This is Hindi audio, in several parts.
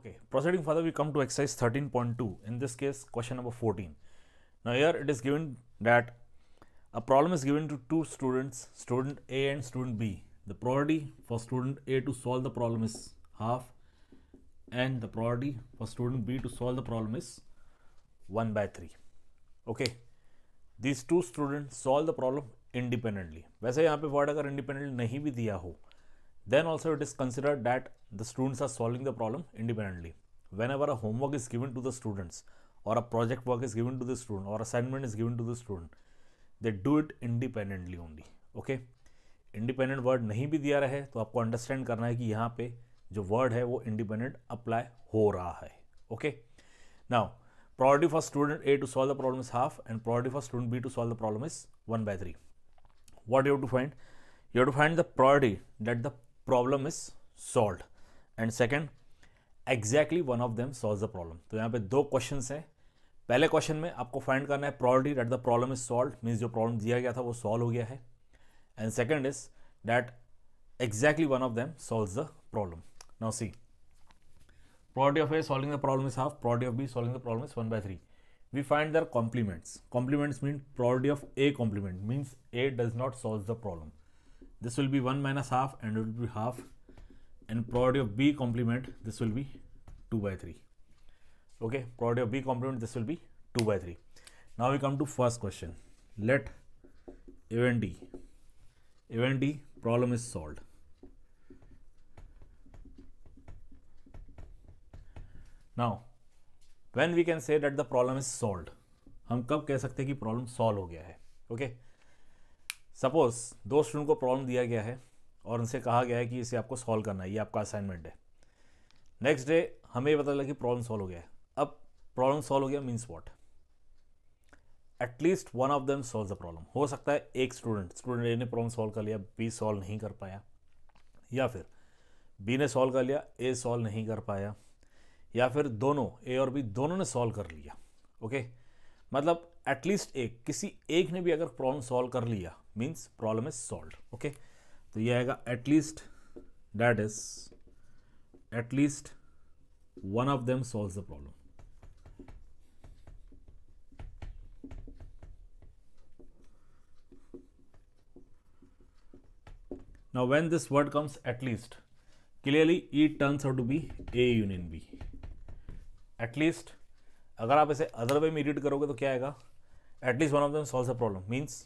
Okay, proceeding further, we come to exercise 13.2. In this case, question number 14. Now, here it is given that a problem is given to two students, student A and student B. The probability for student A to solve the problem is half, and the probability for student B to solve the problem is 1/3. Okay, these two students solve the problem independently. वैसे यहाँ पे वर्ड अगर इंडिपेंडेंट नहीं भी दिया हो, then also it is considered that the students are solving the problem independently. Whenever a homework is given to the students or a project work is given to the student or assignment is given to the student, they do it independently only. Okay, independent word नहीं भी दिया रहे तो आपको अंडरस्टैंड करना है कि यहाँ पे जो वर्ड है वो इंडिपेंडेंट अप्लाई हो रहा है. Okay, now probability for student A to solve the problem is half and probability for student B to solve the problem is 1/3. What you have to find? You have to find the probability that the problem is solved and second exactly one of them solves the problem. तो यहाँ पे दो क्वेश्चंस हैं. पहले क्वेश्चन में आपको फाइंड करना है probability that the problem is solved, means जो प्रॉब्लम दिया गया था वो सॉल्व हो गया है, and second is that exactly one of them solves the problem. Now see, probability of A solving the problem is half, probability of B solving the problem is 1/3. We find their complements. Complements mean probability of A complement means A does not solve the problem. This will be 1 minus half and it will be half, and probability of B complement this will be 2/3. Okay, probability of B complement this will be 2/3. Now we come to first question. Let event D problem is solved. Now when we can say that the problem is solved, हम कब कह सकते हैं कि प्रॉब्लम सॉल्व हो गया है. ओके, सपोज दो स्टूडेंट को प्रॉब्लम दिया गया है और उनसे कहा गया है कि इसे आपको सॉल्व करना है, ये आपका असाइनमेंट है. नेक्स्ट डे हमें ये पता लगा कि प्रॉब्लम सॉल्व हो गया है. अब प्रॉब्लम सॉल्व हो गया means what? At least one of them solve the problem. हो सकता है एक स्टूडेंट ए ने प्रॉब्लम सॉल्व कर लिया, बी सॉल्व नहीं कर पाया, या फिर बी ने सॉल्व कर लिया, ए सॉल्व नहीं कर पाया, या फिर दोनों ए और बी दोनों ने सॉल्व कर लिया. ओके, मतलब एटलीस्ट एक, किसी एक ने भी अगर प्रॉब्लम सॉल्व कर लिया means problem is solved. Okay, तो ये आएगा at least, that is at least one of them solves the problem. Now when this word comes at least, clearly it turns out to be A union B. At least अगर आप इसे अदर वे में रीड करोगे तो क्या आएगा? At least one of them solves the problem means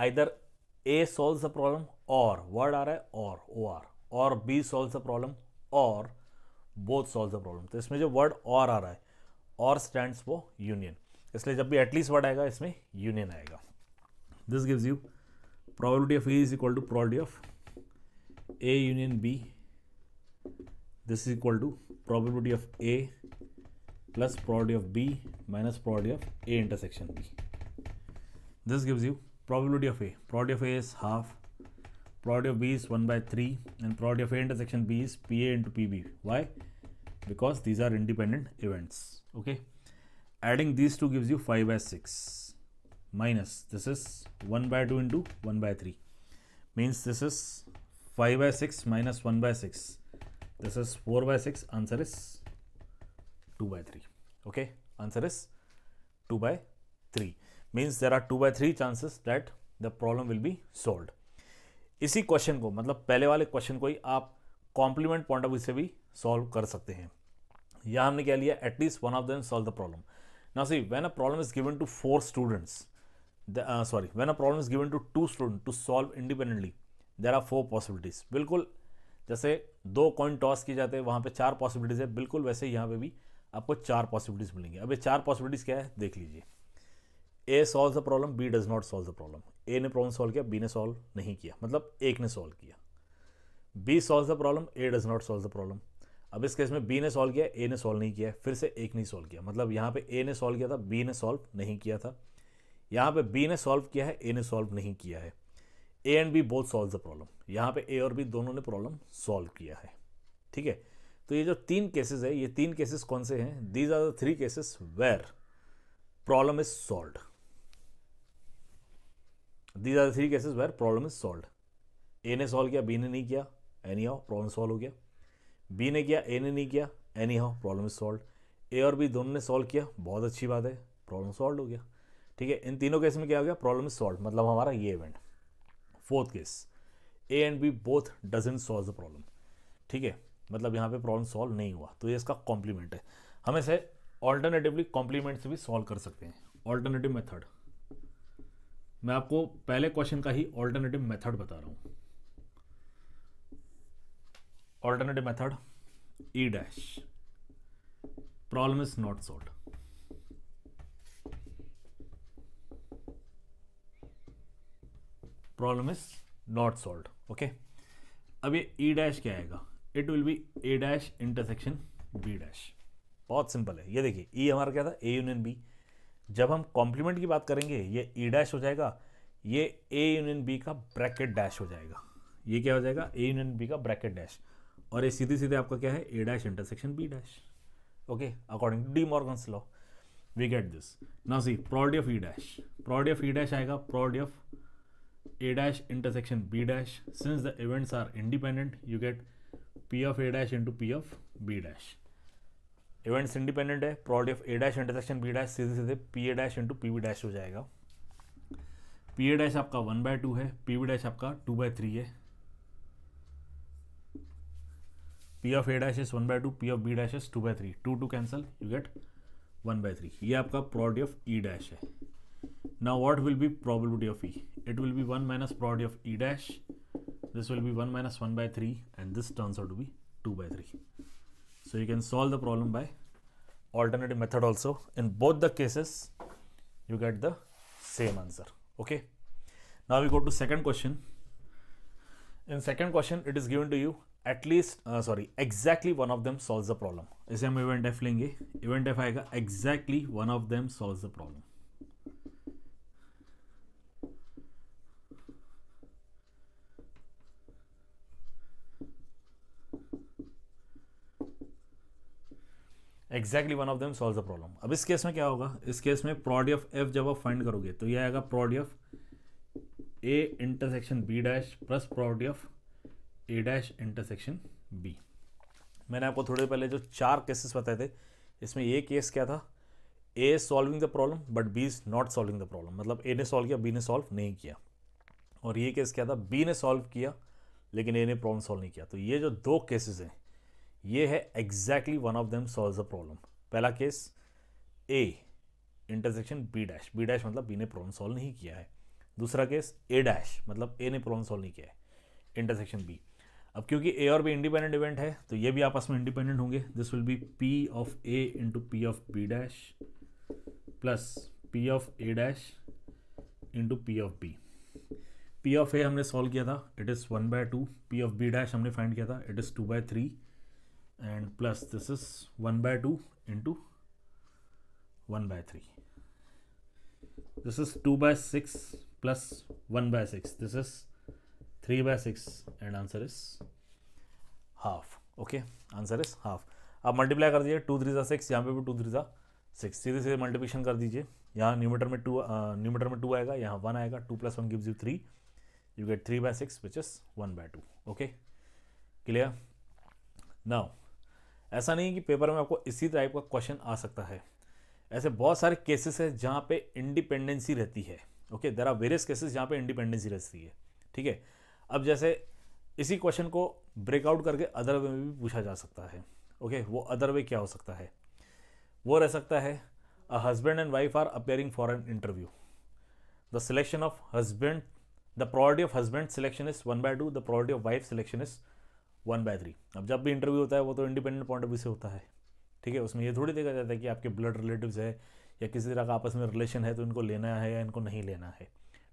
either A solves the problem or word आ रहा है or B solves the problem or both solves the problem. तो इसमें जो वर्ड और आ रहा है और स्टैंड्स फॉर यूनियन, इसलिए जब भी एटलीस्ट वर्ड आएगा इसमें यूनियन आएगा. This gives you probability of A is equal to probability of A union B. This is equal to probability of A plus probability of B minus probability of A intersection B. This gives you probability of A. Probability of A is half. Probability of B is 1/3 and probability of A intersection B is PA into PB. Why? Because these are independent events. Okay. Adding these two gives you 5/6. Minus this is 1/2 into 1/3 means this is 5/6 minus 1/6. This is 4/6. Answer is 2/3. Okay, answer is 2/3 means there are 2/3 chances that the problem will be solved. इसी क्वेश्चन को, मतलब पहले वाले क्वेश्चन को ही आप कॉम्प्लीमेंट पॉइंट ऑफ व्यू से भी सॉल्व कर सकते हैं. यहाँ हमने क्या लिया? At least one of them solve the problem. Now see, when a problem is given to 4 students, when a problem is given to 2 students to solve independently, there are 4 possibilities. बिल्कुल जैसे 2 कॉइन टॉस किए जाते हैं वहाँ पे 4 पॉसिबिलिटीज़ है, बिल्कुल वैसे यहाँ पे भी आपको 4 पॉसिबिलिटीज़ मिलेंगी. अब ये 4 पॉसिबिलिटीज़ क्या है देख लीजिए. A solve the problem, B does not solve the problem. A ने प्रॉब्लम सॉल्व किया, बी ने सॉल्व नहीं किया, मतलब एक ने सॉल्व किया. B solve the problem, A does not solve the problem. अब इस केस में बी ने सॉल्व किया, ए ने सॉल्व नहीं किया, फिर से एक नहीं सॉल्व किया, मतलब यहाँ पे ए ने सॉल्व किया था, बी ने सॉल्व नहीं किया था. यहाँ पे बी ने सॉल्व किया है, ए ने सॉल्व नहीं किया है. A and B both solve the problem. यहाँ पे ए और बी दोनों ने प्रॉब्लम सॉल्व किया है. ठीक है, तो ये जो 3 केसेस है, ये 3 केसेस कौन से हैं? These are the 3 cases where problem is solved. These are the 3 cases where problem is solved. A ने सॉल्व किया, बी ने नहीं किया, एनी हाउ प्रॉब्लम सॉल्व हो गया. बी ने किया, ए ने नहीं किया, anyhow problem is solve. A और बी दोनों ने सॉल्व किया, बहुत अच्छी बात है, प्रॉब्लम सॉल्व हो गया। ठीक है, इन तीनों केस में क्या हो गया, प्रॉब्लम इज सॉल्व, मतलब हमारा ये event. Fourth case, A and B both doesn't solve the problem. ठीक है, मतलब यहाँ पे प्रॉब्लम सॉल्व नहीं हुआ, तो ये इसका कॉम्प्लीमेंट है। हम इसे ऑल्टरनेटिवली कॉम्प्लीमेंट से भी सॉल्व कर सकते हैं। ऑल्टरनेटिव मेथड, मैं आपको पहले क्वेश्चन का ही ऑल्टरनेटिव मेथड बता रहा हूँ। Alternative method E dash, problem is not solve. Problem is not solve. Okay, अब ये ई डैश क्या आएगा, it will be A dash intersection B dash. बहुत सिंपल है, ये देखिए ई हमारा क्या था, ए यूनियन बी। जब हम कॉम्प्लीमेंट की बात करेंगे ये ई डैश हो जाएगा, ये ए यूनियन बी का ब्रैकेट डैश हो जाएगा। ये क्या हो जाएगा, ए यूनियन बी का ब्रैकेट डैश, और ये सीधे सीधे आपका क्या है, A dash intersection B dash. Okay, according to De Morgan's law we get this. Now see probability of E dash, probability of E dash आएगा probability of A dash intersection B dash. Since the events are independent you get P of A dash into P of B dash. Events independent है, probability of A dash intersection B dash सीधे सीधे P A dash into P B dash हो जाएगा। पी ए डैश आपका 1/2 है, पी बी डैश आपका 2/3 है। P of A dash is 1/2, P of B dash is 2/3, 2 cancel, you get 1/3। ये आपका प्रोबेबिलिटी ऑफ ई डैश है। Now what will be probability of E, it will be 1 minus probability of E dash, this will be 1 minus 1/3 and this turns out to be 2/3। So you can solve the problem by alternative method also. In both the cases, you get the same answer. Okay. Now we go to second question. In second question, it is given to you at least exactly one of them solves the problem. इसे हम event f लेंगे. Event f आएगा exactly one of them solves the problem. Exactly one of them solve the problem. अब इस केस में क्या होगा, इस केस में प्रोबेबिलिटी ऑफ एफ जब आप फाइंड करोगे तो ये आएगा probability of A intersection B dash plus probability of A dash intersection B. मैंने आपको थोड़े पहले जो 4 केसेस बताए थे, इसमें ये केस क्या था, A is solving the problem but B is not solving the problem, मतलब ए ने सॉल्व किया बी ने सॉल्व नहीं किया। और ये केस क्या था, बी ने सॉल्व किया लेकिन ए ने प्रॉब्लम सॉल्व नहीं किया। तो ये जो 2 केसेस हैं ये है exactly one of them solves the problem. पहला case A intersection B dash, B dash मतलब बी ने प्रॉब्लम सॉल्व नहीं किया है। दूसरा केस ए डैश मतलब ए ने प्रॉब्लम सॉल्व नहीं किया है, इंटरसेक्शन बी। अब क्योंकि ए और बी इंडिपेंडेंट इवेंट है तो ये भी आपस में इंडिपेंडेंट होंगे। This will be P of A into P of B dash plus P of A dash into P of B. P of A हमने सॉल्व किया था, it is 1/2, P of B dash हमने फाइंड किया था, it is 2/3 and plus this is 1/2 into 1/3. This is 2/6 plus 1/6. This is 3/6 and answer is half. Okay, answer is half. आप मल्टीप्लाई कर दीजिए, 2 3 6, यहाँ पे भी 2 3 6, सीधे सीधे मल्टीप्लिकेशन कर दीजिए। यहाँ न्यूमरेटर में 2 आएगा, यहाँ 1 आएगा, 2 + 1 gives you 3, you get 3/6 which is 1/2. Okay, clear? Now ऐसा नहीं कि पेपर में आपको इसी टाइप का क्वेश्चन आ सकता है, ऐसे बहुत सारे केसेस है जहाँ पे इंडिपेंडेंसी रहती है। Okay, there are various cases जहाँ पे इंडिपेंडेंसी रहती है। ठीक है, अब जैसे इसी क्वेश्चन को ब्रेकआउट करके अदर वे में भी पूछा जा सकता है। ओके, वो अदर वे क्या हो सकता है, वो रह सकता है a husband and wife are appearing for an interview, the selection of husband, the probability of husband selection is 1/2, the probability of wife selection is 1/3। अब जब भी इंटरव्यू होता है वो तो इंडिपेंडेंट पॉइंट ऑफ व्यू से होता है। ठीक है, उसमें ये थोड़ी देखा जाता है कि आपके ब्लड रिलेटिव्स है या किसी तरह का आपस में रिलेशन है तो इनको लेना है या इनको नहीं लेना है,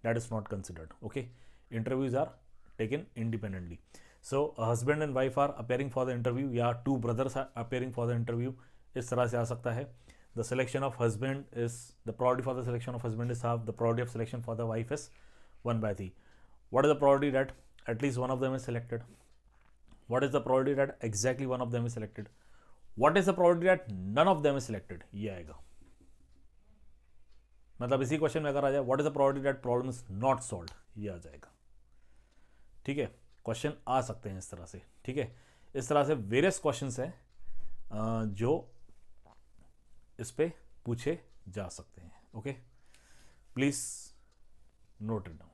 that is not considered. Okay, interviews are taken independently. So husband and wife are appearing for the interview या 2 brothers are appearing for the interview, इस तरह से आ सकता है। The selection of husband is, the probability for the selection of husband is half, the probability of selection for the wife is 1/3। What is the probability that at least one of them is selected? What is the probability that exactly one of them is selected? What is the probability that none of them is selected? ये आएगा, मतलब इसी क्वेश्चन में अगर आ जाए what is the probability that problem is not solved, ये आ जाएगा। ठीक है, क्वेश्चन आ सकते हैं इस तरह से। ठीक है, इस तरह से वेरियस क्वेश्चंस हैं जो इस पे पूछे जा सकते हैं. Okay, please note it down.